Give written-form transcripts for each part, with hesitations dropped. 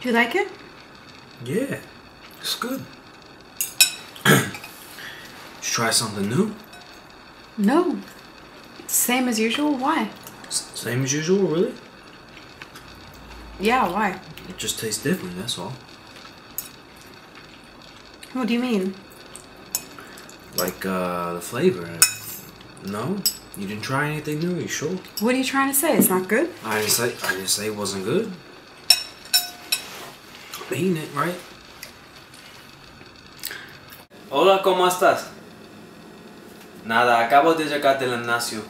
Do you like it? Yeah, it's good. Did you try something new? No. Same as usual? Why? Same as usual, really? Yeah, why? It just tastes different, that's all. What do you mean? Like, the flavor. No? You didn't try anything new, you sure? What are you trying to say? It's not good? I didn't say it wasn't good. I'm eating it, right? Hola, ¿cómo estás? Nada, acabo de llegar del gimnasio.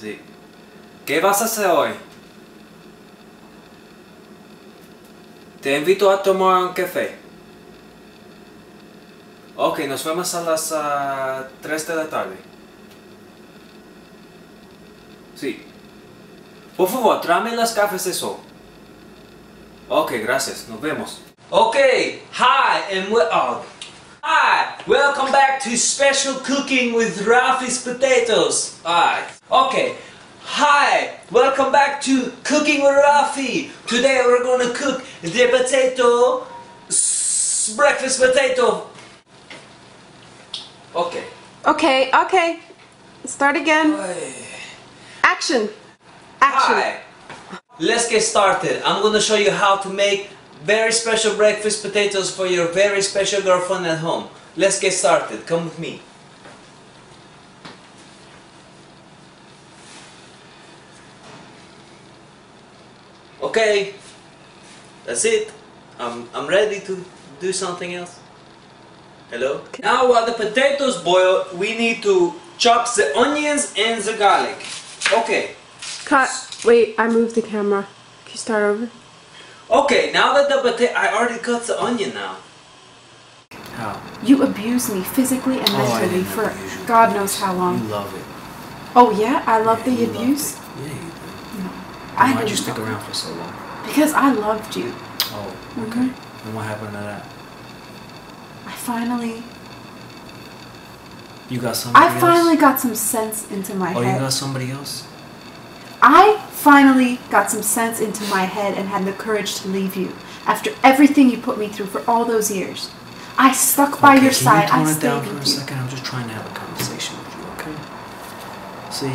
Sí. ¿Qué vas a hacer hoy? Te invito a tomar un café. Ok, nos vemos a las 3 de la tarde. Sí. Por favor, tráeme las gafas de sol. Ok, gracias. Nos vemos. Okay, hi and hi, welcome back to Special Cooking with Rafi's Potatoes. Hi. Okay, hi, welcome back to Cooking with Rafi. Today we're gonna cook the breakfast potato. Okay. Okay. Start again. Action. Hi. Let's get started. I'm gonna show you how to make very special breakfast potatoes for your very special girlfriend at home. Let's get started. Come with me. Okay, that's it. I'm ready to do something else. Hello? Now while the potatoes boil, we need to chop the onions and the garlic. Okay. Cut. Wait, I moved the camera. Can you start over? Okay, now that the potato... I already cut the onion now. How? You abuse me physically and I mentally didn't for abuse you. God knows how You long. love it. Oh yeah? I love the You loved abuse? it. Yeah, you do. No. Why'd didn't you stick love it. around for so long? Because I loved you. Oh, okay. Mhm. And what happened to that? I finally got some sense into my Oh, head. you got somebody else? I finally got some sense into my head and had the courage to leave you after everything you put me through for all those years. I stuck by your side. Can I you tone it stayed down for a with you. second? I'm just trying to have a conversation with you, okay? See,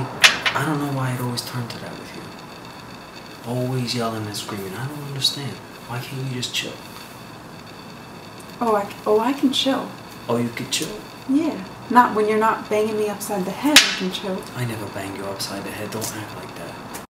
I don't know why it always turned to that with you. Always yelling and screaming. I don't understand. Why can't you just chill? I can chill. Oh, you could chill? Yeah. Not when you're not banging me upside the head. I can chill. I never banged you upside the head. Don't act like that.